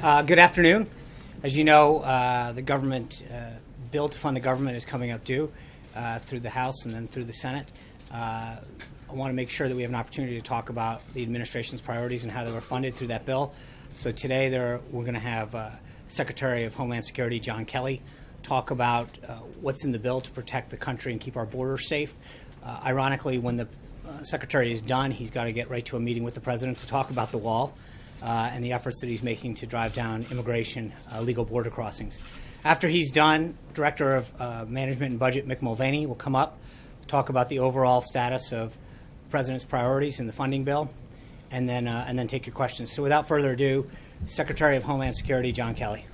Good afternoon. As you know, the government bill to fund the government is coming up due through the House and then through the Senate. I want to make sure that we have an opportunity to talk about the administration's priorities and how they were funded through that bill. So today we're going to have Secretary of Homeland Security John Kelly talk about what's in the bill to protect the country and keep our borders safe. Ironically, when the Secretary is done, he's got to get right to a meeting with the President to talk about the wall and the efforts that he's making to drive down immigration, legal border crossings. After he's done, Director of Management and Budget Mick Mulvaney will come up, talk about the overall status of the President's priorities in the funding bill, and then take your questions. So without further ado, Secretary of Homeland Security John Kelly.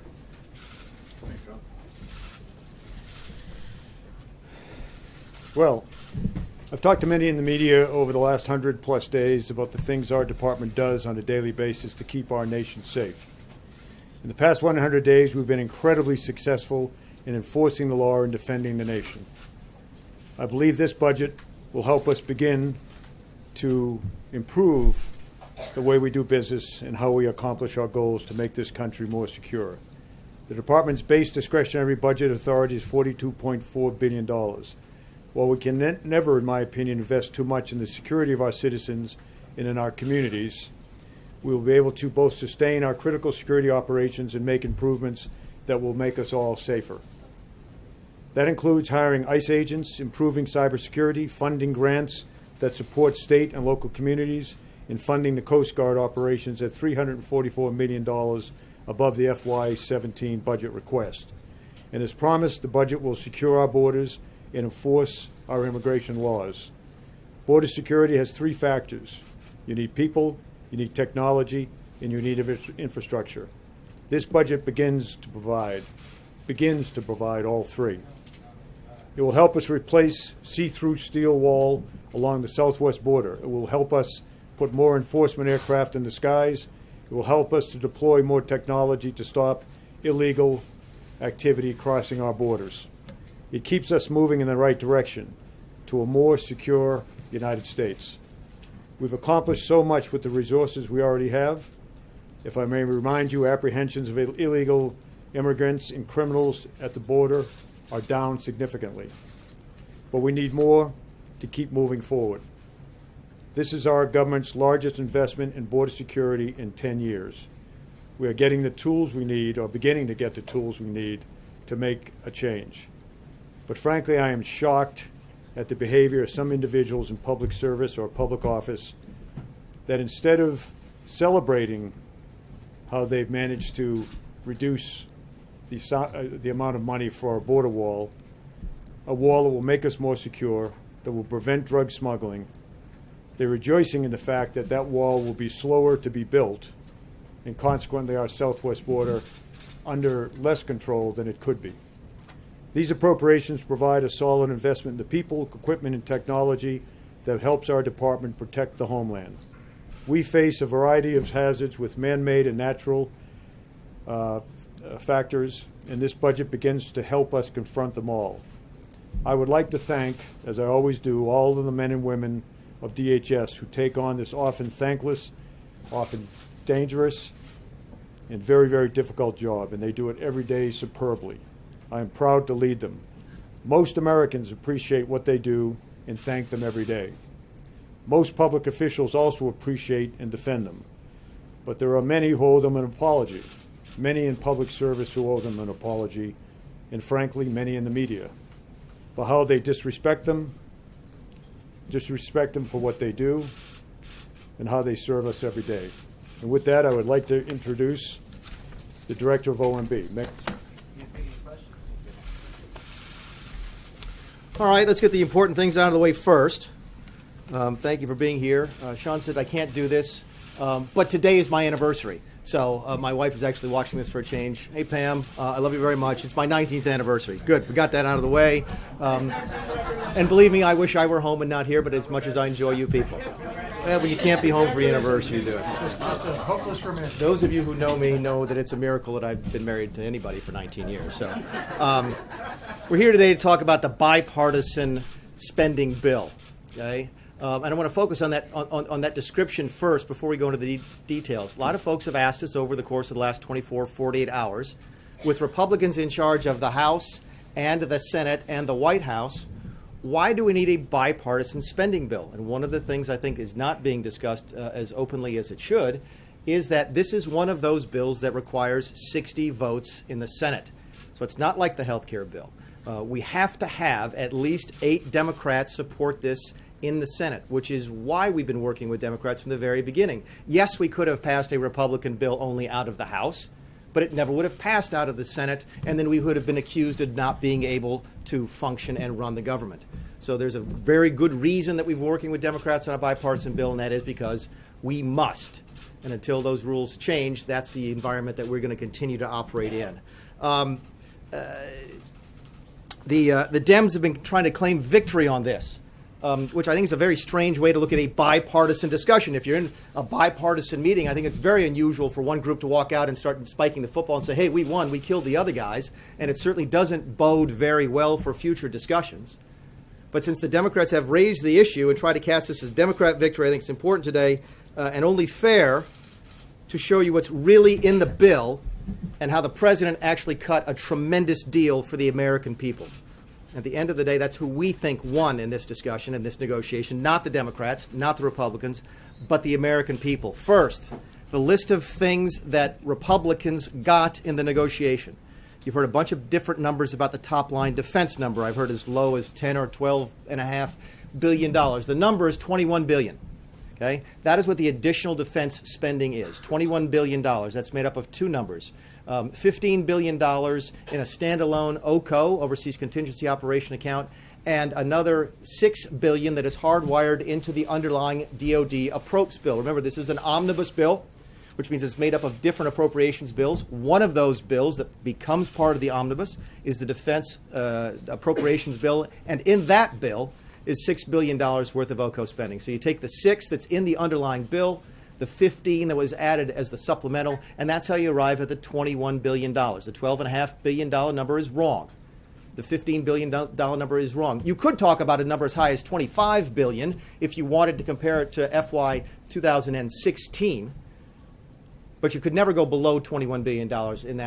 Well, I've talked to many in the media over the last 100+ days about the things our department does on a daily basis to keep our nation safe. In the past 100 days, we've been incredibly successful in enforcing the law and defending the nation. I believe this budget will help us begin to improve the way we do business and how we accomplish our goals to make this country more secure. The department's base discretionary budget authority is $42.4 billion. While we can never, in my opinion, invest too much in the security of our citizens and in our communities, we will be able to both sustain our critical security operations and make improvements that will make us all safer. That includes hiring ICE agents, improving cybersecurity, funding grants that support state and local communities, and funding the Coast Guard operations at $344 million above the FY17 budget request. And as promised, the budget will secure our borders and enforce our immigration laws. Border security has three factors. You need people, you need technology, and you need infrastructure. This budget begins to provide all three. It will help us replace see-through steel wall along the southwest border. It will help us put more enforcement aircraft in the skies. It will help us to deploy more technology to stop illegal activity crossing our borders. It keeps us moving in the right direction to a more secure United States. We've accomplished so much with the resources we already have. If I may remind you, apprehensions of illegal immigrants and criminals at the border are down significantly. But we need more to keep moving forward. This is our government's largest investment in border security in 10 years. We are getting the tools we need, or beginning to get the tools we need, to make a change. But frankly, I am shocked at the behavior of some individuals in public service or public office that instead of celebrating how they've managed to reduce the amount of money for our border wall, a wall that will make us more secure, that will prevent drug smuggling, they're rejoicing in the fact that that wall will be slower to be built, and consequently our southwest border under less control than it could be. These appropriations provide a solid investment in the people, equipment, and technology that helps our department protect the homeland. We face a variety of hazards with man-made and natural factors, and this budget begins to help us confront them all. I would like to thank, as I always do, all of the men and women of DHS who take on this often thankless, often dangerous, and very, very difficult job, and they do it every day superbly. I am proud to lead them. Most Americans appreciate what they do and thank them every day. Most public officials also appreciate and defend them. But there are many who owe them an apology, many in public service who owe them an apology, and frankly, many in the media, for how they disrespect them for what they do, and how they serve us every day. And with that, I would like to introduce the Director of OMB, Mick. All right, let's get the important things out of the way first. Thank you for being here. Sean said I can't do this, but today is my anniversary. So my wife is actually watching this for a change. Hey, Pam, I love you very much. It's my 19th anniversary. Good, we got that out of the way. And believe me, I wish I were home and not here, but as much as I enjoy you people. Well, but you can't be home for your anniversary, do it. Just a hopeless romantic. Those of you who know me know that it's a miracle that I've been married to anybody for 19 years. So we're here today to talk about the bipartisan spending bill. Okay, And I want to focus on that description first before we go into the details. A lot of folks have asked us over the course of the last 24, 48 hours, with Republicans in charge of the House and the Senate and the White House, why do we need a bipartisan spending bill? And one of the things I think is not being discussed as openly as it should is that this is one of those bills that requires 60 votes in the Senate. So it's not like the health care bill. We have to have at least 8 Democrats support this in the Senate, which is why we've been working with Democrats from the very beginning. Yes, we could have passed a Republican bill only out of the House, but it never would have passed out of the Senate, and then we would have been accused of not being able to function and run the government. So there's a very good reason that we're working with Democrats on a bipartisan bill, and that is because we must. And until those rules change, that's the environment that we're going to continue to operate in. The Dems have been trying to claim victory on this, which I think is a very strange way to look at a bipartisan discussion. If you're in a bipartisan meeting, I think it's very unusual for one group to walk out and start spiking the football and say, hey, we won, we killed the other guys, and it certainly doesn't bode very well for future discussions. But since the Democrats have raised the issue and tried to cast this as Democrat victory, I think it's important today and only fair to show you what's really in the bill and how the president actually cut a tremendous deal for the American people. At the end of the day, that's who we think won in this discussion, in this negotiation, not the Democrats, not the Republicans, but the American people. First, the list of things that Republicans got in the negotiation. You've heard a bunch of different numbers about the top line defense number. I've heard as low as $10 or $12.5 billion. The number is $21 billion. Okay? That is what the additional defense spending is, $21 billion. That's made up of 2 numbers. $15 billion in a standalone OCO, Overseas Contingency Operation account, and another $6 billion that is hardwired into the underlying DoD approps bill. Remember, this is an omnibus bill, which means it's made up of different appropriations bills. One of those bills that becomes part of the omnibus is the defense appropriations bill, and in that bill is $6 billion worth of OCO spending. So you take the 6 that's in the underlying bill, the 15 that was added as the supplemental, and that's how you arrive at the $21 billion. The $12.5 billion number is wrong. The $15 billion number is wrong. You could talk about a number as high as $25 billion if you wanted to compare it to FY 2016, but you could never go below $21 billion in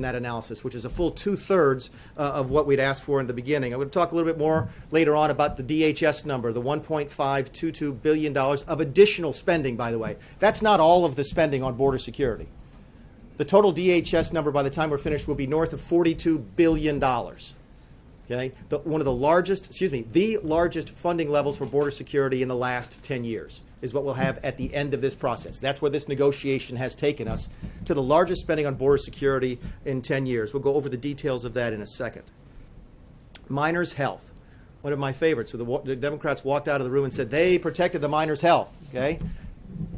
that analysis, which is a full 2/3 of what we'd asked for in the beginning. I'm going to talk a little bit more later on about the DHS number, the $1.522 billion of additional spending, by the way. That's not all of the spending on border security. The total DHS number by the time we're finished will be north of $42 billion. Okay? The largest funding levels for border security in the last 10 years is what we'll have at the end of this process. That's where this negotiation has taken us, to the largest spending on border security in 10 years. We'll go over the details of that in a second. Miners' health, one of my favorites. So the Democrats walked out of the room and said they protected the miners' health. Okay?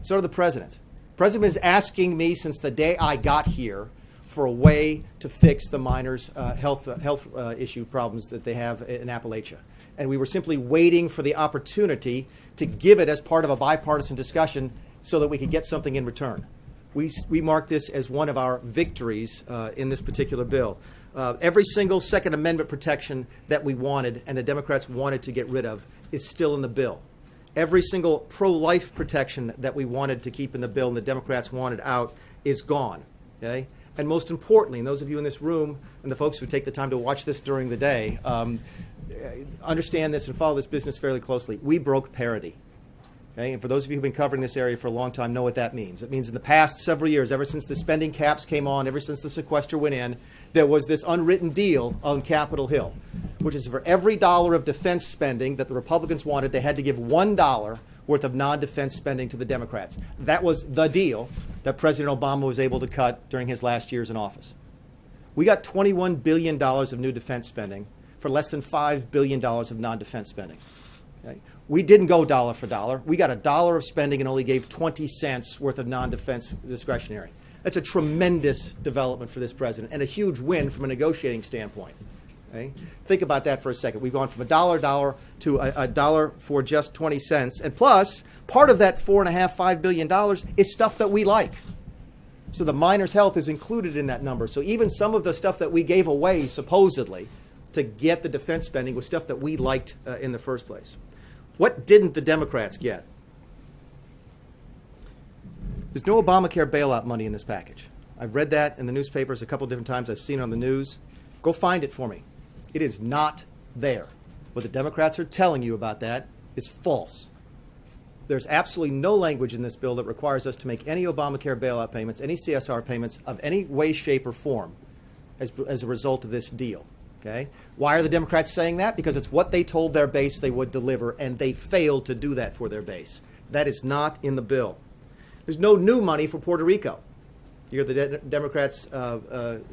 So did the president. The president is asking me since the day I got here for a way to fix the miners' health issue problems that they have in Appalachia. And we were simply waiting for the opportunity to give it as part of a bipartisan discussion so that we could get something in return. We mark this as one of our victories in this particular bill. Every single Second Amendment protection that we wanted and the Democrats wanted to get rid of is still in the bill. Every single pro-life protection that we wanted to keep in the bill and the Democrats wanted out is gone. Okay? And most importantly, and those of you in this room and the folks who take the time to watch this during the day, understand this and follow this business fairly closely. We broke parity. Okay? And for those of you who've been covering this area for a long time know what that means. It means in the past several years, ever since the spending caps came on, ever since the sequester went in, there was this unwritten deal on Capitol Hill, which is for every dollar of defense spending that the Republicans wanted, they had to give $1 worth of non-defense spending to the Democrats. That was the deal that President Obama was able to cut during his last years in office. We got $21 billion of new defense spending for less than $5 billion of non-defense spending. Okay? We didn't go dollar for dollar. We got $1 of spending and only gave 20 cents worth of non-defense discretionary. That's a tremendous development for this president and a huge win from a negotiating standpoint. Okay? Think about that for a second. We've gone from $1 to a dollar for just 20 cents. And plus, part of that $5 billion is stuff that we like. So the miners' health is included in that number. So even some of the stuff that we gave away, supposedly, to get the defense spending was stuff that we liked in the first place. What didn't the Democrats get? There's no Obamacare bailout money in this package. I've read that in the newspapers a couple different times. I've seen it on the news. Go find it for me. It is not there. What the Democrats are telling you about that is false. There's absolutely no language in this bill that requires us to make any Obamacare bailout payments, any CSR payments of any way, shape, or form as a result of this deal. Okay? Why are the Democrats saying that? Because it's what they told their base they would deliver, and they failed to do that for their base. That is not in the bill. There's no new money for Puerto Rico. You hear the Democrats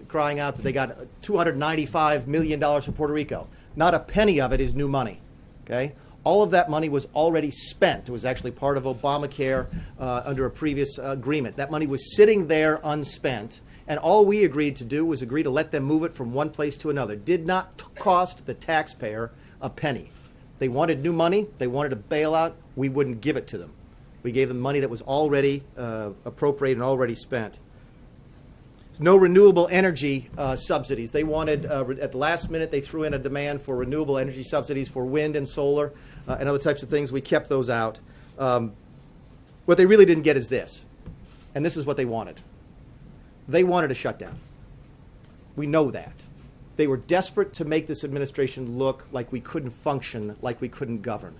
crying out that they got $295 million for Puerto Rico. Not a penny of it is new money. Okay? All of that money was already spent. It was actually part of Obamacare under a previous agreement. That money was sitting there unspent, and all we agreed to do was agree to let them move it from one place to another. Did not cost the taxpayer a penny. They wanted new money. They wanted a bailout. We wouldn't give it to them. We gave them money that was already appropriated and already spent. No renewable energy subsidies. They wanted, at the last minute, they threw in a demand for renewable energy subsidies for wind and solar and other types of things. We kept those out. What they really didn't get is this, and this is what they wanted. They wanted a shutdown. We know that. They were desperate to make this administration look like we couldn't function, like we couldn't govern.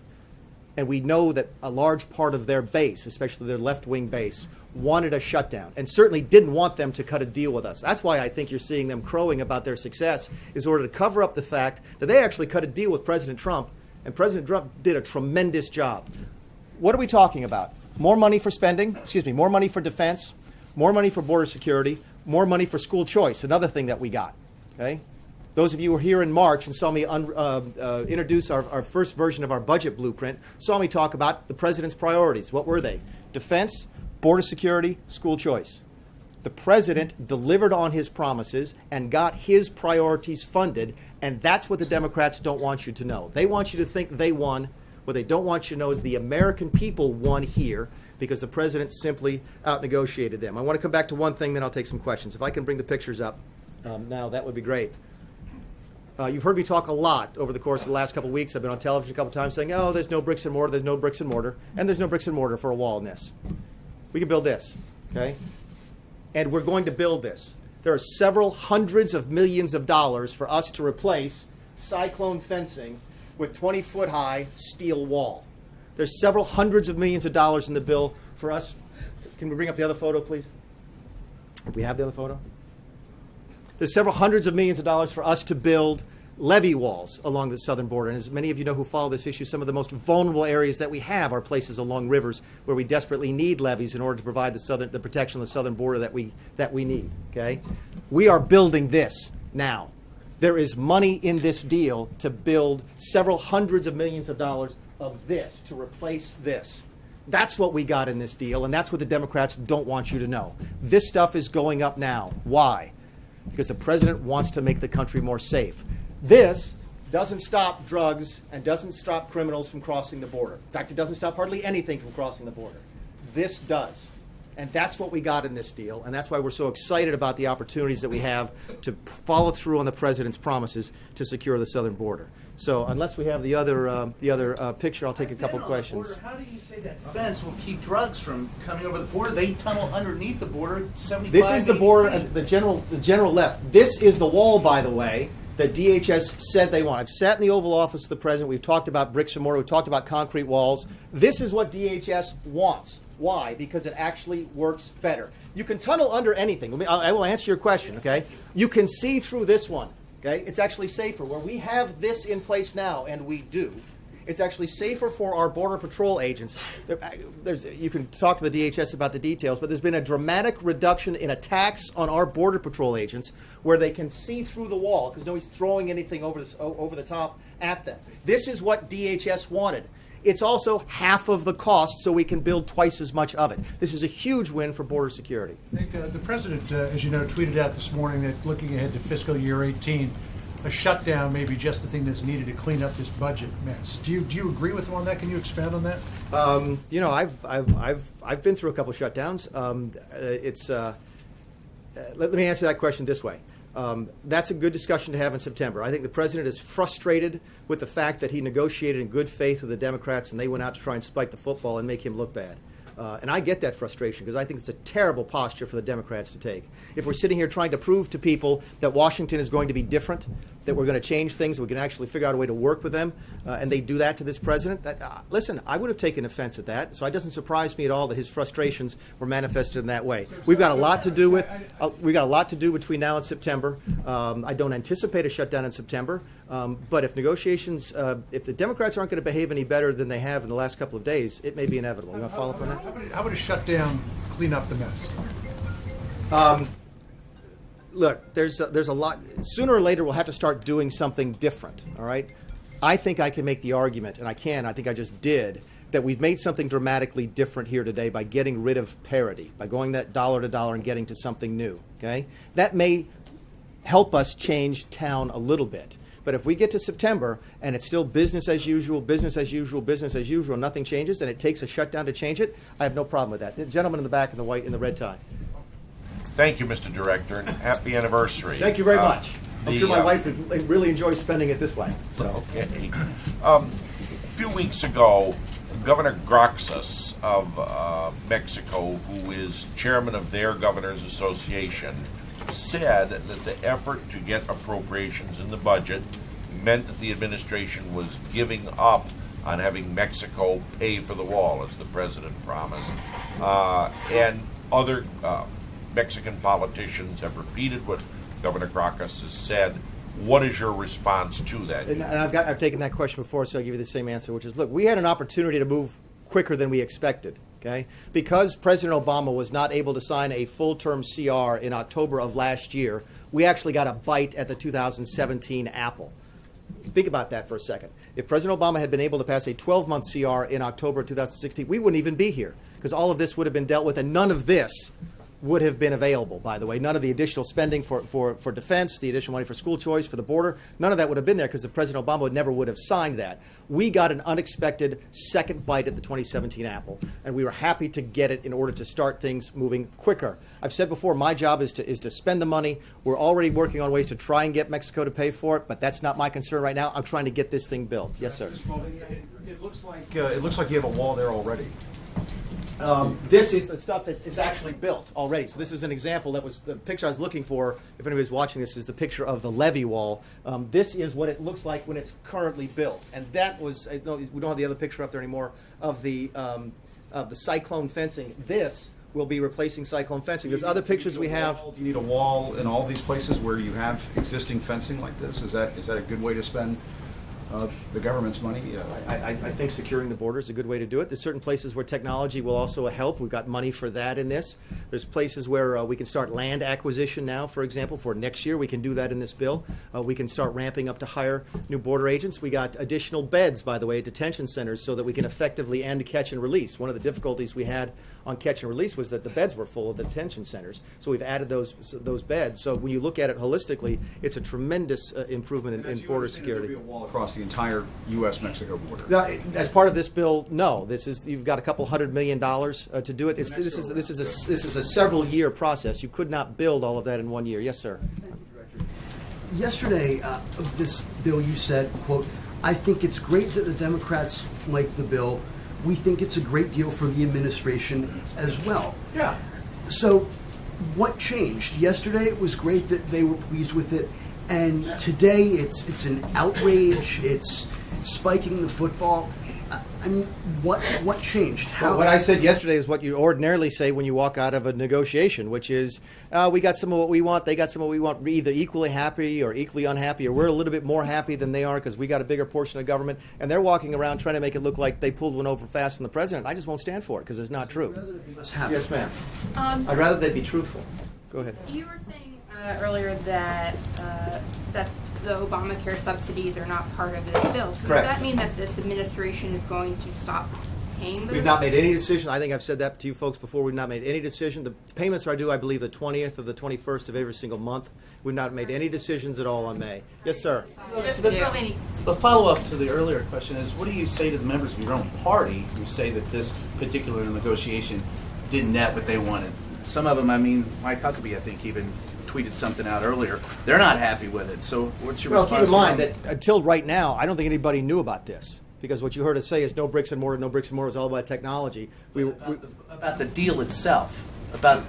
And we know that a large part of their base, especially their left-wing base, wanted a shutdown and certainly didn't want them to cut a deal with us. That's why I think you're seeing them crowing about their success, is in order to cover up the fact that they actually cut a deal with President Trump, and President Trump did a tremendous job. What are we talking about? More money for spending, more money for defense, more money for border security, more money for school choice, another thing that we got. Okay? Those of you who were here in March and saw me introduce our first version of our budget blueprint saw me talk about the president's priorities. What were they? Defense, border security, school choice. The president delivered on his promises and got his priorities funded, and that's what the Democrats don't want you to know. They want you to think they won. What they don't want you to know is the American people won here because the president simply out-negotiated them. I want to come back to one thing, then I'll take some questions. If I can bring the pictures up now, that would be great. You've heard me talk a lot over the course of the last couple of weeks. I've been on television a couple of times saying, oh, there's no bricks and mortar, there's no bricks and mortar, and there's no bricks and mortar for a wall in this. We can build this, okay? And we're going to build this. There are several hundreds of millions of dollars for us to replace cyclone fencing with 20-foot high steel wall. There's several hundreds of millions of dollars in the bill for us. Can we bring up the other photo, please? Do we have the other photo? There's several hundreds of millions of dollars for us to build levee walls along the southern border. And as many of you know who follow this issue, some of the most vulnerable areas that we have are places along rivers where we desperately need levees in order to provide the protection of the southern border that we need. Okay? We are building this now. There is money in this deal to build several hundreds of millions of dollars of this to replace this. That's what we got in this deal, and that's what the Democrats don't want you to know. This stuff is going up now. Why? Because the president wants to make the country more safe. This doesn't stop drugs and doesn't stop criminals from crossing the border. In fact, it doesn't stop hardly anything from crossing the border. This does. And that's what we got in this deal, and that's why we're so excited about the opportunities that we have to follow through on the president's promises to secure the southern border. So unless we have the other picture, I'll take a couple questions. How do you say that fence will keep drugs from coming over the border? They tunnel underneath the border 75 This is the 80 border, feet. the general left. This is the wall, by the way, that DHS said they want. I've sat in the Oval Office of the president. We've talked about bricks and mortar. We've talked about concrete walls. This is what DHS wants. Why? Because it actually works better. You can tunnel under anything. I will answer your question, okay? You can see through this one, okay? It's actually safer. Where we have this in place now, and we do, it's actually safer for our Border Patrol agents. You can talk to the DHS about the details, but there's been a dramatic reduction in attacks on our Border Patrol agents where they can see through the wall because nobody's throwing anything over the top at them. This is what DHS wanted. It's also half of the cost, so we can build twice as much of it. This is a huge win for border security. Nick, the president, as you know, tweeted out this morning that looking ahead to fiscal year 18, a shutdown may be just the thing that's needed to clean up this budget mess. Do you agree with him on that? Can you expand on that? You know, I've been through a couple of shutdowns. Let me answer that question this way. That's a good discussion to have in September. I think the president is frustrated with the fact that he negotiated in good faith with the Democrats and they went out to try and spike the football and make him look bad. And I get that frustration because I think it's a terrible posture for the Democrats to take. If we're sitting here trying to prove to people that Washington is going to be different, that we're going to change things, we can actually figure out a way to work with them, and they do that to this president, listen, I would have taken offense at that. So it doesn't surprise me at all that his frustrations were manifested in that way. We've got a lot to do between now and September. I don't anticipate a shutdown in September. But if negotiations, if the Democrats aren't going to behave any better than they have in the last couple of days, it may be inevitable. You want to follow up on that? How would a shutdown clean up the mess? Look, there's a lot. Sooner or later, we'll have to start doing something different. All right. I think I can make the argument, and I think I just did, that we've made something dramatically different here today by getting rid of parity, by going that dollar to dollar and getting to something new. Okay, that may help us change town a little bit. But if we get to September and it's still business as usual, nothing changes, and it takes a shutdown to change it, I have no problem with that. The gentleman in the back in the white in the red tie. Thank you, Mr. Director, and happy anniversary. Thank you very much. I'm sure my wife would really enjoy spending it this way. So. Okay. A few weeks ago, Governor Groxus of Mexico, who is chairman of their Governors Association, said that the effort to get appropriations in the budget meant that the administration was giving up on having Mexico pay for the wall, as the president promised. And other Mexican politicians have repeated what Governor Groxus has said. What is your response to that? And I've taken that question before, so I'll give you the same answer, which is, look, we had an opportunity to move quicker than we expected. Okay? Because President Obama was not able to sign a full-term CR in October of last year, we actually got a bite at the 2017 apple. Think about that for a second. If President Obama had been able to pass a 12-month CR in October 2016, we wouldn't even be here because all of this would have been dealt with, and none of this would have been available, by the way. None of the additional spending for defense, the additional money for school choice, for the border, none of that would have been there because the President Obama never would have signed that. We got an unexpected second bite at the 2017 apple, and we were happy to get it in order to start things moving quicker. I've said before, my job is to spend the money. We're already working on ways to try and get Mexico to pay for it, but that's not my concern right now. I'm trying to get this thing built. Yes, sir. It looks like you have a wall there already. This is the stuff that is actually built already. So this is an example. That was the picture I was looking for. If anybody's watching this, is the picture of the levee wall. This is what it looks like when it's currently built. And that was, we don't have the other picture up there anymore, of the cyclone fencing. This will be replacing cyclone fencing. There's other pictures we have. Do you need a wall in all these places where you have existing fencing like this? Is that a good way to spend the government's money? I think securing the border is a good way to do it. There's certain places where technology will also help. We've got money for that in this. There's places where we can start land acquisition now, for example, for next year. We can do that in this bill. We can start ramping up to hire new border agents. We got additional beds, by the way, at detention centers so that we can effectively end catch and release. One of the difficulties we had on catch and release was that the beds were full of the detention centers. So we've added those beds. So when you look at it holistically, it's a tremendous improvement in border security. There will be a wall across the entire U.S.-Mexico border. Now, as part of this bill, no. You've got a couple $100 million to do it. This is a several-year process. You could not build all of that in 1 year. Yes, sir. Yesterday, of this bill, you said, quote, "I think it's great that the Democrats like the bill. We think it's a great deal for the administration as well." Yeah. So what changed? Yesterday it was great that they were pleased with it, and today it's an outrage. It's spiking the football. I mean, what changed? What I said yesterday is what you ordinarily say when you walk out of a negotiation, which is, we got some of what we want, they got some of what we want. We're either equally happy or equally unhappy, or we're a little bit more happy than they are because we got a bigger portion of government, and they're walking around trying to make it look like they pulled one over fast on the president. I just won't stand for it because it's not true. Yes, ma'am. I'd rather they be truthful. Go ahead. You were saying earlier that the Obamacare subsidies are not part of this bill. So Correct. Does that mean that this administration is going to stop paying those? We've not made any decision. I think I've said that to you folks before. We've not made any decision. The payments are due, I believe, the 20th or the 21st of every single month. We've not made any decisions at all on May. Yes, sir. The follow-up to the earlier question is, what do you say to the members of your own party who say that this particular negotiation didn't net what they wanted? Some of them, I mean, Mike Huckabee, I think, even tweeted something out earlier. They're not happy with it. So what's your Well, response? keep in mind to that until right now, I don't think anybody knew about this. Because what you heard us say is no bricks and mortar, no bricks and mortar is all about technology. about the deal itself? About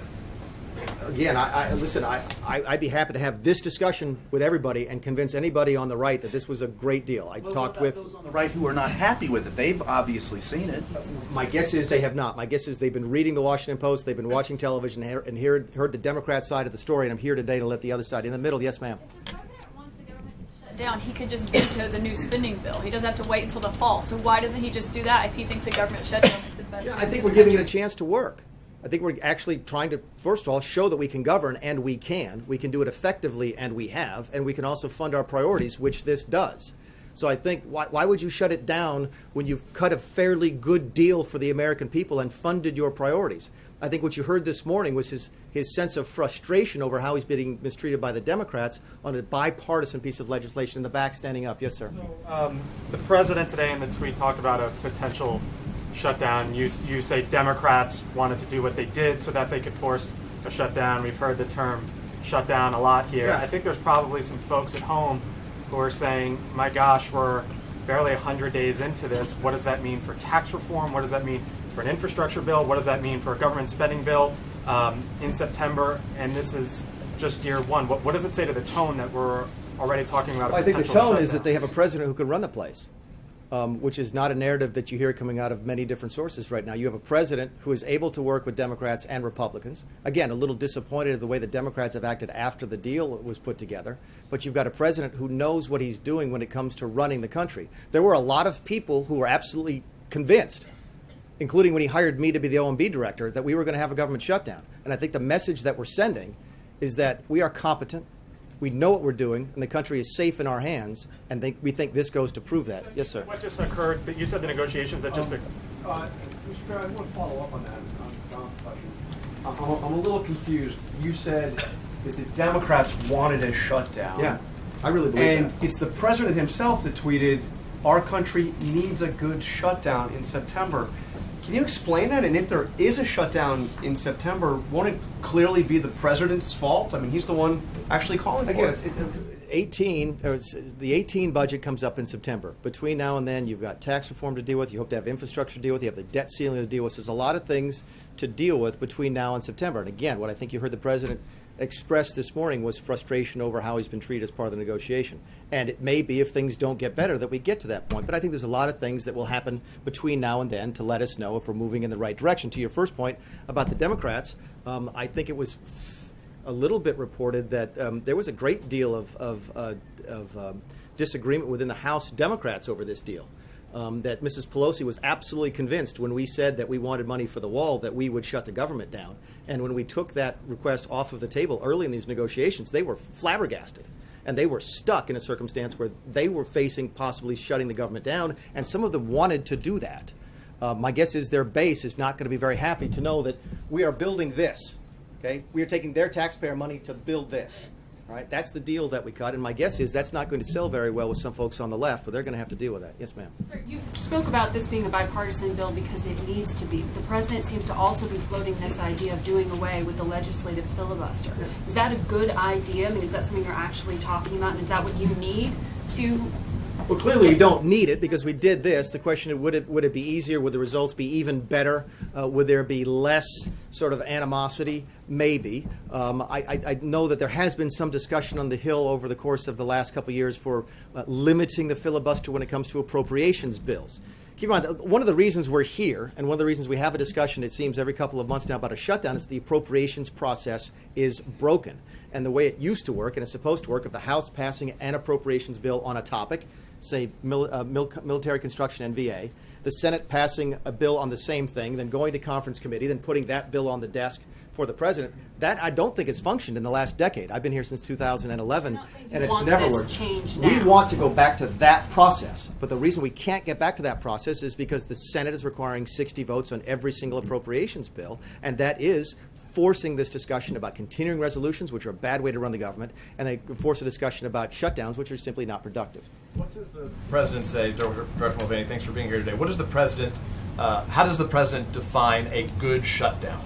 Again, listen, I'd be happy to have this discussion with everybody and convince anybody on the right that this was a great deal. I what talked about with... those on the right who are not happy with it. They've obviously seen it. My guess is they have not. My guess is they've been reading the Washington Post, they've been watching television, and heard the Democrat side of the story, and I'm here today to let the other side in the middle. Yes, ma'am. If the president wants the government to shut down, he could just veto the new spending bill. He doesn't have to wait until the fall. So why doesn't he just do that if he thinks a government shutdown is the best Yeah, thing I think for we're the giving it a country? chance to work. I think we're actually trying to, first of all, show that we can govern, and we can. We can do it effectively, and we have. And we can also fund our priorities, which this does. So I think, why would you shut it down when you've cut a fairly good deal for the American people and funded your priorities? I think what you heard this morning was his sense of frustration over how he's being mistreated by the Democrats on a bipartisan piece of legislation in the back standing up. Yes, sir. The president today in the tweet talked about a potential shutdown. You say Democrats wanted to do what they did so that they could force a shutdown. We've heard the term shutdown a lot here. Yeah. I think there's probably some folks at home who are saying, my gosh, we're barely 100 days into this. What does that mean for tax reform? What does that mean for an infrastructure bill? What does that mean for a government spending bill in September? And this is just year one. What does it say to the tone that we're already talking about? Well, I think the tone is that they have a president who can run the place, which is not a narrative that you hear coming out of many different sources right now. You have a president who is able to work with Democrats and Republicans. Again, a little disappointed at the way the Democrats have acted after the deal was put together. But you've got a president who knows what he's doing when it comes to running the country. There were a lot of people who were absolutely convinced, including when he hired me to be the OMB director, that we were going to have a government shutdown. And I think the message that we're sending is that we are competent, we know what we're doing, and the country is safe in our hands, and we think this goes to prove that. Yes, sir. What just occurred, that you said the negotiations that just Mr. Chair, I want to follow up on that, on John's question. I'm a little confused. You said that the Democrats wanted a shutdown. Yeah, I really believe And that. it's the president himself that tweeted, our country needs a good shutdown in September. Can you explain that? And if there is a shutdown in September, won't it clearly be the president's fault? I mean, he's the one actually calling for Again, it. the 18 budget comes up in September. Between now and then, you've got tax reform to deal with. You hope to have infrastructure to deal with. You have the debt ceiling to deal with. So there's a lot of things to deal with between now and September. And again, what I think you heard the president express this morning was frustration over how he's been treated as part of the negotiation. And it may be, if things don't get better, that we get to that point. But I think there's a lot of things that will happen between now and then to let us know if we're moving in the right direction. To your first point about the Democrats, I think it was a little bit reported that there was a great deal of disagreement within the House Democrats over this deal. That Mrs. Pelosi was absolutely convinced when we said that we wanted money for the wall that we would shut the government down. And when we took that request off of the table early in these negotiations, they were flabbergasted. And they were stuck in a circumstance where they were facing possibly shutting the government down, and some of them wanted to do that. My guess is their base is not going to be very happy to know that we are building this. Okay, we are taking their taxpayer money to build this. All right, that's the deal that we cut, and my guess is that's not going to sell very well with some folks on the left, but they're going to have to deal with that. Yes, ma'am. Sir, you spoke about this being a bipartisan bill because it needs to be. The president seems to also be floating this idea of doing away with the legislative filibuster. Is that a good idea? I mean, is that something you're actually talking about? And is that what you need to... Well, clearly we don't need it because we did this. The question is, would it be easier? Would the results be even better? Would there be less sort of animosity? Maybe. I know that there has been some discussion on the Hill over the course of the last couple of years for limiting the filibuster when it comes to appropriations bills. Keep in mind, one of the reasons we're here, and one of the reasons we have a discussion, it seems, every couple of months now about a shutdown, is the appropriations process is broken. And the way it used to work, and it's supposed to work, if the House passing an appropriations bill on a topic, say military construction and VA, the Senate passing a bill on the same thing, then going to conference committee, then putting that bill on the desk for the president, that I don't think has functioned in the last decade. I've been here since 2011, and it's never worked. We want to go back to that process, but the reason we can't get back to that process is because the Senate is requiring 60 votes on every single appropriations bill, and that is forcing this discussion about continuing resolutions, which are a bad way to run the government, and they force a discussion about shutdowns, which are simply not productive. What does the president say, Director Mulvaney, thanks for being here today. What does the president, how does the president define a good shutdown?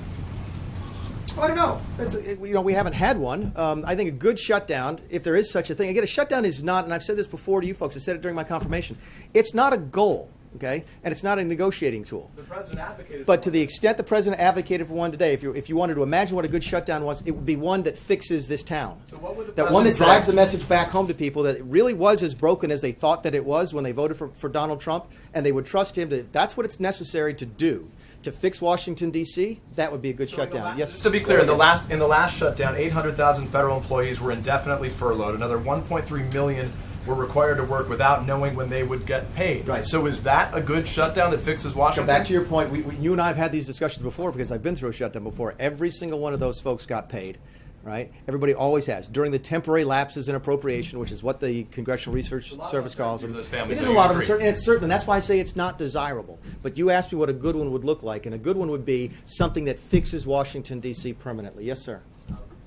I don't know. We haven't had one. I think a good shutdown, if there is such a thing. Again, a shutdown is not, and I've said this before to you folks, I said it during my confirmation, it's not a goal, okay? And it's not a negotiating tool. The president advocated But to the extent the president advocated for one today, if you wanted to imagine what a good shutdown was, it would be one that fixes this town. So what would the That one that president drives say? the message back home to people that it really was as broken as they thought that it was when they voted for Donald Trump, and they would trust him that that's what it's necessary to do to fix Washington, D.C., that would be a good shutdown. Yes. Just to be clear, in the last shutdown, 800,000 federal employees were indefinitely furloughed. Another 1.3 million were required to work without knowing when they would get paid. Right. So is that a good shutdown that fixes So Washington? back to your point, you and I have had these discussions before because I've been through a shutdown before. Every single one of those folks got paid, right? Everybody always has. During the temporary lapses in appropriation, which is what the Congressional Research Service calls them. Those families, It is so a you lot of agree. uncertainty, and it's certain, and that's why I say it's not desirable. But you asked me what a good one would look like, and a good one would be something that fixes Washington, D.C. permanently. Yes, sir.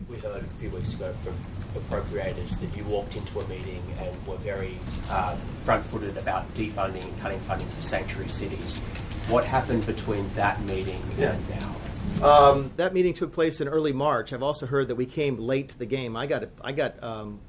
We heard a few weeks ago from appropriators that you walked into a meeting and were very front-footed about defunding and cutting funding for sanctuary cities. What happened between that meeting and now? That meeting took place in early March. I've also heard that we came late to the game. I got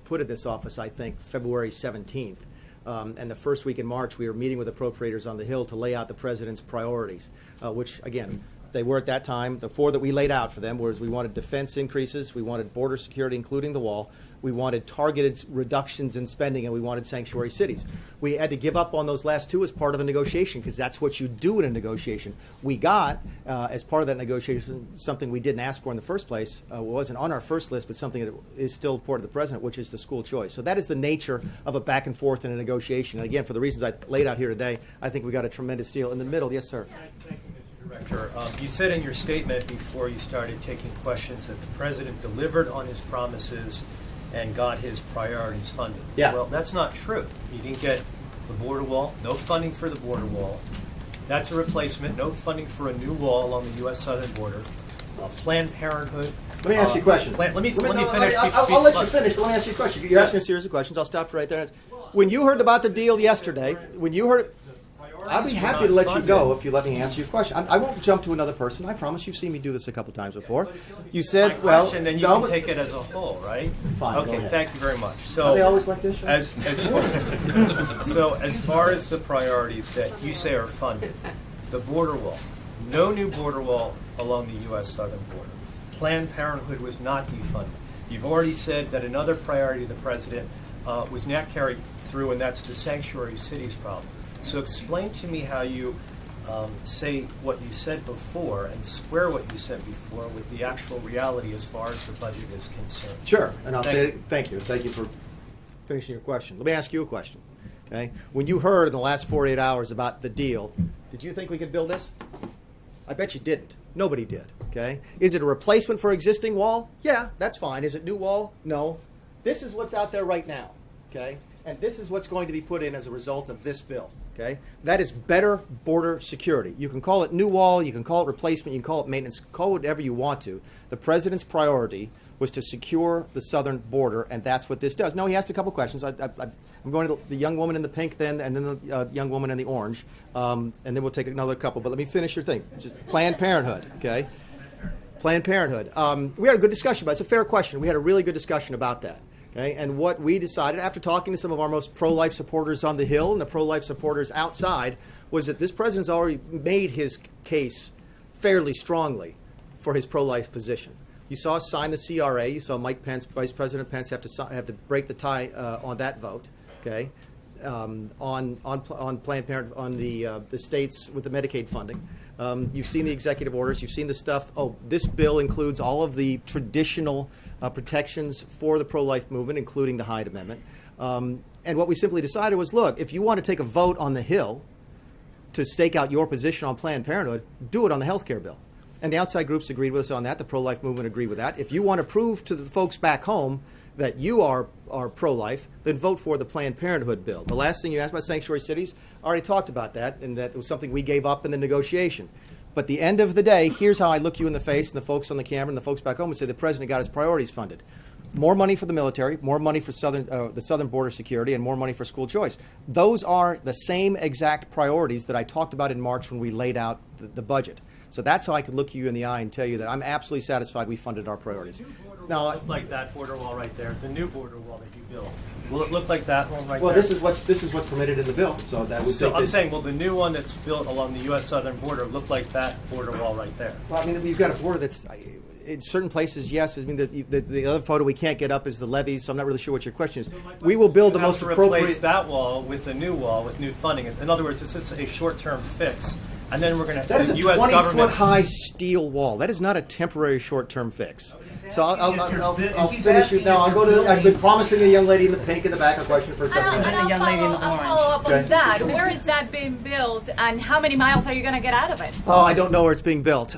put in this office, I think, February 17th. And the first week in March, we were meeting with appropriators on the Hill to lay out the president's priorities, which, again, they were at that time. The four that we laid out for them was we wanted defense increases, we wanted border security, including the wall, we wanted targeted reductions in spending, and we wanted sanctuary cities. We had to give up on those last two as part of a negotiation because that's what you do in a negotiation. We got, as part of that negotiation, something we didn't ask for in the first place. It wasn't on our first list, but something that is still important to the president, which is the school choice. So that is the nature of a back and forth in a negotiation. And again, for the reasons I laid out here today, I think we got a tremendous deal. In the middle, yes, sir. Thank you, Mr. Director. You said in your statement before you started taking questions that the president delivered on his promises and got his priorities funded. Yeah. Well, that's not true. You didn't get the border wall, no funding for the border wall. That's a replacement, no funding for a new wall along the U.S. southern border. Planned Parenthood. Let me ask you a question. Let me finish. I'll let you finish, but let me ask you a question. You're asking a series of questions. I'll stop right there. When you heard about the deal yesterday, when you heard... I'd be happy to let you go if you let me answer your question. I won't jump to another person. I promise you've seen me do this a couple times before. You said, My question, then you can take it as a whole, right? Fine, go Okay, ahead. thank you very much. So, Are they always like this, Sean? so as far as the priorities that you say are funded, the border wall, no new border wall along the U.S. southern border. Planned Parenthood was not defunded. You've already said that another priority of the president was not carried through, and that's the sanctuary cities problem. So explain to me how you say what you said before and square what you said before with the actual reality as far as the budget is concerned. Sure, and I'll Thank say you. it. Thank you. Thank you for finishing your question. Let me ask you a question. Okay, when you heard in the last 48 hours about the deal, did you think we could build this? I bet you didn't. Nobody did. Okay, is it a replacement for existing wall? Yeah, that's fine. Is it new wall? No. This is what's out there right now. Okay, and this is what's going to be put in as a result of this bill. Okay, that is better border security. You can call it new wall, you can call it replacement, you can call it maintenance, call it whatever you want to. The president's priority was to secure the southern border, and that's what this does. Now, he asked a couple questions. I'm going to the young woman in the pink then, and then the young woman in the orange, and then we'll take another couple. But let me finish your thing. Just Planned Parenthood, okay? Planned Parenthood. We had a good discussion about it. It's a fair question. We had a really good discussion about that. Okay? And what we decided, after talking to some of our most pro-life supporters on the Hill and the pro-life supporters outside, was that this president's already made his case fairly strongly for his pro-life position. You saw us sign the CRA. You saw Mike Pence, Vice President Pence, have to break the tie on that vote. Okay, on Planned Parenthood, on the states with the Medicaid funding. You've seen the executive orders. You've seen the stuff. Oh, this bill includes all of the traditional protections for the pro-life movement, including the Hyde Amendment. And what we simply decided was, look, if you want to take a vote on the Hill to stake out your position on Planned Parenthood, do it on the health care bill. And the outside groups agreed with us on that. The pro-life movement agreed with that. If you want to prove to the folks back home that you are pro-life, then vote for the Planned Parenthood bill. The last thing you asked about sanctuary cities, I already talked about that, and that was something we gave up in the negotiation. But at the end of the day, here's how I look you in the face, and the folks on the camera and the folks back home, and say the president got his priorities funded. More money for the military, more money for the southern border security, and more money for school choice. Those are the same exact priorities that I talked about in March when we laid out the budget. So that's how I could look you in the eye and tell you that I'm absolutely satisfied we funded our priorities. Now, Look like that border wall right there, the new border wall that you built. Will it look like that one right well, there? this is what's permitted in the bill. So that would So take I'm the- saying, will the new one that's built along the U.S. southern border look like that border wall right there? Well, I mean, we've got a border that's, in certain places, yes. I mean, the other photo we can't get up is the levees, so I'm not really sure what your question is. We will build the You have most to replace appropriate. that wall with the new wall with new funding. In other words, it's just a short-term fix, and then we're going to. That is a the U.S. 20-foot government. high steel wall. That is not a temporary short-term fix. So I'll he's finish you asking now. if I'll go you're to. I've been building- promising the young lady in the pink in the back a question for a second. I'll follow up on Okay. that. Where is that being built, and how many miles are you going to get out of it? Oh, I don't know where it's being built.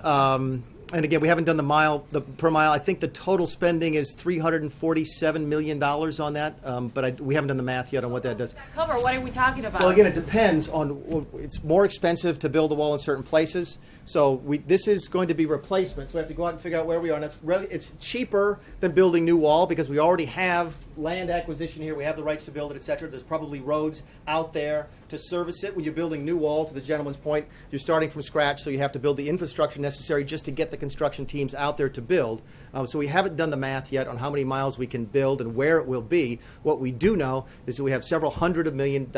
And again, we haven't done the per mile. I think the total spending is $347 million on that, but we haven't done the math yet on what that does. Cover, what are we talking about? Well, again, it depends on. It's more expensive to build a wall in certain places. So this is going to be replacement. So we have to go out and figure out where we are. And it's cheaper than building new wall because we already have land acquisition here. We have the rights to build it, et cetera. There's probably roads out there to service it. When you're building new wall, to the gentleman's point, you're starting from scratch, so you have to build the infrastructure necessary just to get the construction teams out there to build. So we haven't done the math yet on how many miles we can build and where it will be. What we do know is that we have several hundreds of millions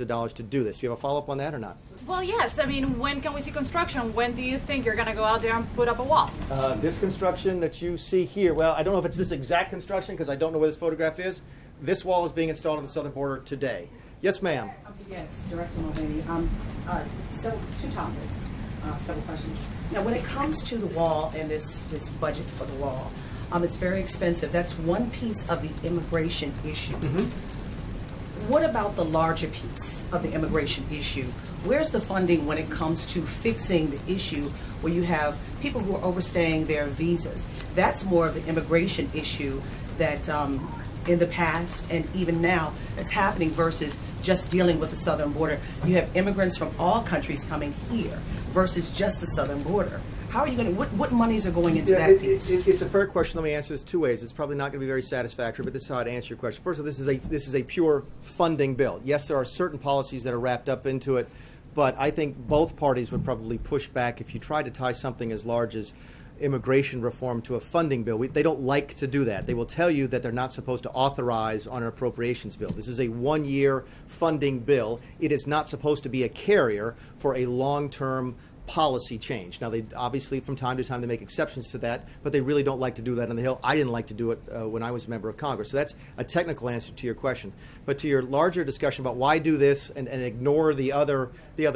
of dollars to do this. Do you have a follow-up on that or not? Well, yes. I mean, when can we see construction? When do you think you're going to go out there and put up a wall? This construction that you see here, well, I don't know if it's this exact construction because I don't know where this photograph is. This wall is being installed on the southern border today. Yes, ma'am. Yes, Director Mulvaney. So two topics, several questions. Now, when it comes to the wall and this budget for the wall, it's very expensive. That's one piece of the immigration issue. What about the larger piece of the immigration issue? Where's the funding when it comes to fixing the issue where you have people who are overstaying their visas? That's more of the immigration issue that in the past and even now that's happening versus just dealing with the southern border. You have immigrants from all countries coming here versus just the southern border. How are you going to, what monies are going into that piece? It's a fair question. Let me answer this two ways. It's probably not going to be very satisfactory, but this is how I'd answer your question. First of all, this is a pure funding bill. Yes, there are certain policies that are wrapped up into it, but I think both parties would probably push back if you tried to tie something as large as immigration reform to a funding bill. They don't like to do that. They will tell you that they're not supposed to authorize on an appropriations bill. This is a one-year funding bill. It is not supposed to be a carrier for a long-term policy change. Now, they obviously, from time to time, they make exceptions to that, but they really don't like to do that on the Hill. I didn't like to do it when I was a member of Congress. So that's a technical answer to your question. But to your larger discussion about why do this and ignore the other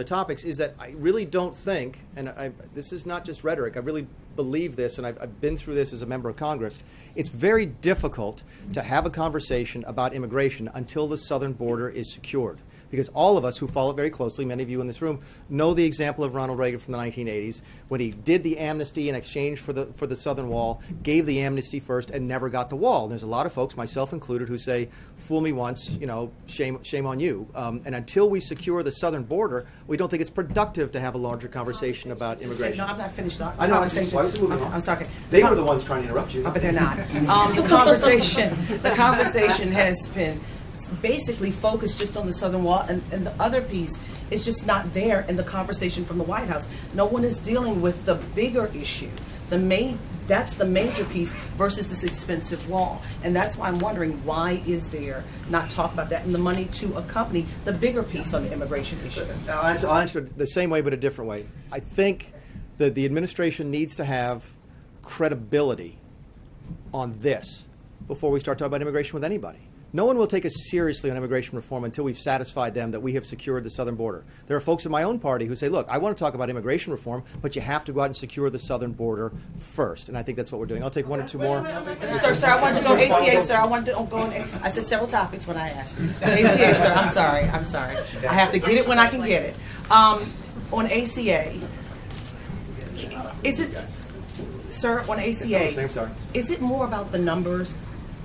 topics is that I really don't think, and this is not just rhetoric, I really believe this, and I've been through this as a member of Congress. It's very difficult to have a conversation about immigration until the southern border is secured. Because all of us who follow it very closely, many of you in this room, know the example of Ronald Reagan from the 1980s when he did the amnesty in exchange for the southern wall, gave the amnesty first, and never got the wall. And there's a lot of folks, myself included, who say, "Fool me once, shame on you." And until we secure the southern border, we don't think it's productive to have a larger conversation about immigration. No, I'm not finished. The I know. conversation- Why was it moving on? I'm sorry. They were the ones trying to interrupt you. But they're not. The conversation has been basically focused just on the southern wall, and the other piece is just not there in the conversation from the White House. No one is dealing with the bigger issue. That's the major piece versus this expensive wall. And that's why I'm wondering, why is there not talk about that and the money to accompany the bigger piece on the immigration issue? I'll answer it the same way but a different way. I think that the administration needs to have credibility on this before we start talking about immigration with anybody. No one will take us seriously on immigration reform until we've satisfied them that we have secured the southern border. There are folks in my own party who say, look, I want to talk about immigration reform, but you have to go out and secure the southern border first. And I think that's what we're doing. I'll take one or two more. Sir, I wanted to go ACA, sir. I wanted to go in. I said several topics when I asked. ACA, sir. I'm sorry. I have to get it when I can get it. On ACA, is it, sir, on ACA, is it more about the numbers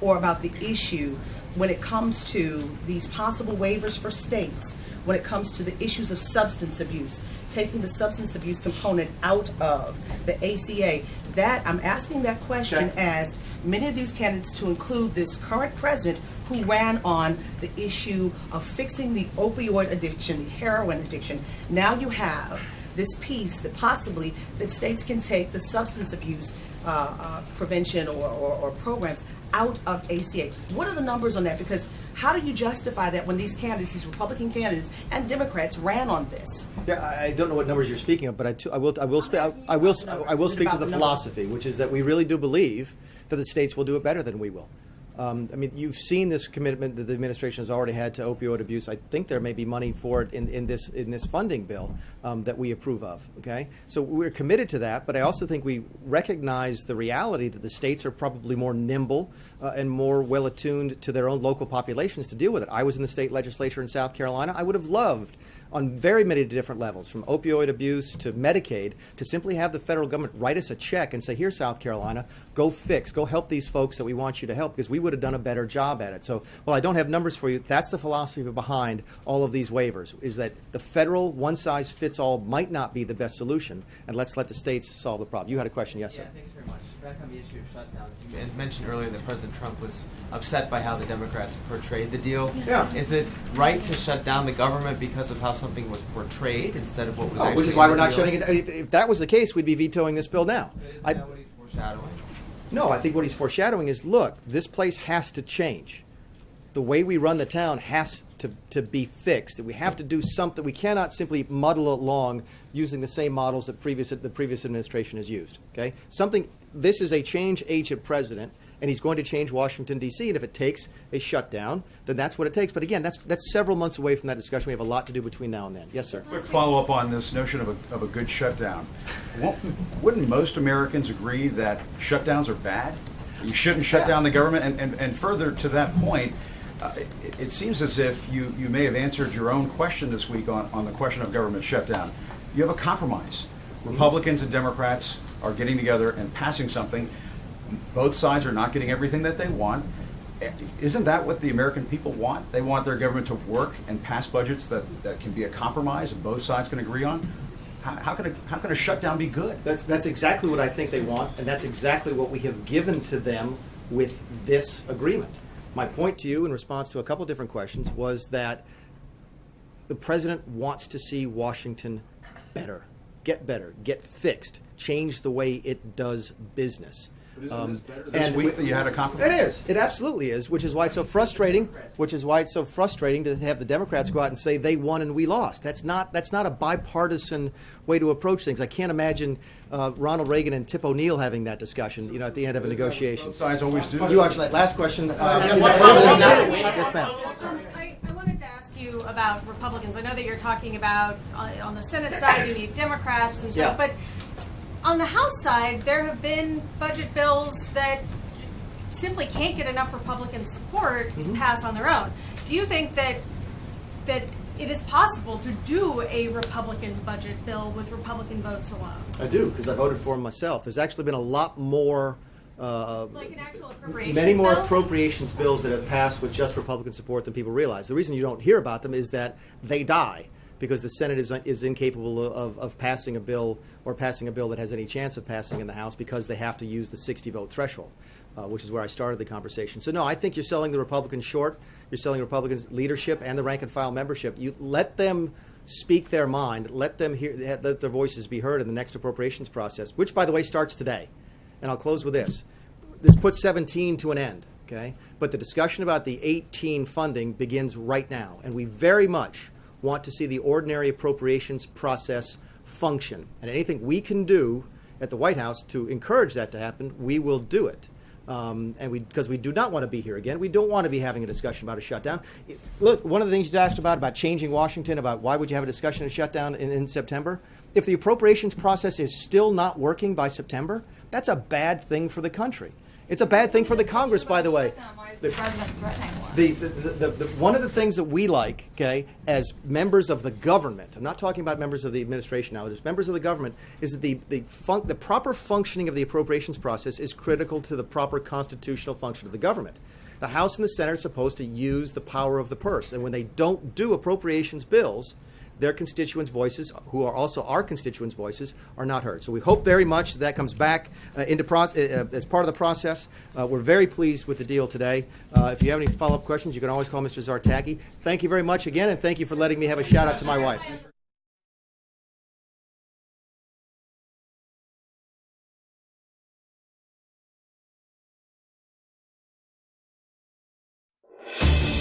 or about the issue when it comes to these possible waivers for states, when it comes to the issues of substance abuse, taking the substance abuse component out of the ACA? That I'm asking that question as many of these candidates, to include this current president who ran on the issue of fixing the opioid addiction, the heroin addiction. Now you have this piece that possibly that states can take the substance abuse prevention or programs out of ACA. What are the numbers on that? Because how do you justify that when these candidates, these Republican candidates and Democrats, ran on this? Yeah, I don't know what numbers you're speaking of, but I will speak to the philosophy, which is that we really do believe that the states will do it better than we will. I mean, you've seen this commitment that the administration has already had to opioid abuse. I think there may be money for it in this funding bill that we approve of. Okay, so we're committed to that, but I also think we recognize the reality that the states are probably more nimble and more well attuned to their own local populations to deal with it. I was in the state legislature in South Carolina. I would have loved, on very many different levels, from opioid abuse to Medicaid, to simply have the federal government write us a check and say, here, South Carolina, go help these folks that we want you to help, because we would have done a better job at it. So while I don't have numbers for you, that's the philosophy behind all of these waivers, is that the federal one-size-fits-all might not be the best solution, and let's let the states solve the problem. You had a question, yes, sir? Yeah, thanks very much. Back on the issue of shutdowns, you mentioned earlier that President Trump was upset by how the Democrats portrayed the deal. Yeah. Is it right to shut down the government because of how something was portrayed instead of what was actually which is why in we're the not deal? shutting it. If that was the case, we'd be vetoing this bill now. Isn't that what he's foreshadowing? No, I think what he's foreshadowing is, look, this place has to change. The way we run the town has to be fixed. We have to do something. We cannot simply muddle along using the same models that the previous administration has used. Okay, this is a change agent president, and he's going to change Washington, D.C., and if it takes a shutdown, then that's what it takes. But again, that's several months away from that discussion. We have a lot to do between now and then. Yes, sir. Quick follow-up on this notion of a good shutdown. Wouldn't most Americans agree that shutdowns are bad? You shouldn't shut down the government? And further to that point, it seems as if you may have answered your own question this week on the question of government shutdown. You have a compromise. Republicans and Democrats are getting together and passing something. Both sides are not getting everything that they want. Isn't that what the American people want? They want their government to work and pass budgets that can be a compromise and both sides can agree on? How can a shutdown be good? That's exactly what I think they want, and that's exactly what we have given to them with this agreement. My point to you in response to a couple different questions was that the president wants to see Washington get better, get fixed, change the way it does business. This week that you had a compromise? It is. It absolutely is, which is why it's so frustrating. Which is why it's so frustrating to have the Democrats go out and say they won and we lost. That's not a bipartisan way to approach things. I can't imagine Ronald Reagan and Tip O'Neill having that discussion, at the end of a negotiation. Both sides always do. You actually, last question. Yes, ma'am. I wanted to ask you about Republicans. I know that you're talking about on the Senate side you need Democrats and stuff, but on the House side, there have been budget bills that simply can't get enough Republican support to pass on their own. Do you think that it is possible to do a Republican budget bill with Republican votes alone? I do, because I voted for him myself. There's actually been a lot more like an actual appropriations many more bill? Appropriations bills that have passed with just Republican support than people realize. The reason you don't hear about them is that they die because the Senate is incapable of passing a bill or passing a bill that has any chance of passing in the House because they have to use the 60-vote threshold, which is where I started the conversation. So, no, I think you're selling the Republicans short. You're selling Republicans' leadership and the rank-and-file membership. You let them speak their mind. Let them let their voices be heard in the next appropriations process, which, by the way, starts today. And I'll close with this. This puts 17 to an end, okay? But the discussion about the 18 funding begins right now, and we very much want to see the ordinary appropriations process function. And anything we can do at the White House to encourage that to happen, we will do it. Because we do not want to be here again. We don't want to be having a discussion about a shutdown. Look, one of the things you asked about changing Washington, about why would you have a discussion of shutdown in September? If the appropriations process is still not working by September, that's a bad thing for the country. It's a bad thing for the Congress, by the way. One of the things that we like, okay, as members of the government, I'm not talking about members of the administration now, as members of the government, is that the proper functioning of the appropriations process is critical to the proper constitutional function of the government. The House and the Senate are supposed to use the power of the purse, and when they don't do appropriations bills, their constituents' voices, who are also our constituents' voices, are not heard. So we hope very much that comes back as part of the process. We're very pleased with the deal today. If you have any follow-up questions, you can always call Mr. Zartaki. Thank you very much again, and thank you for letting me have a shout-out to my wife. News.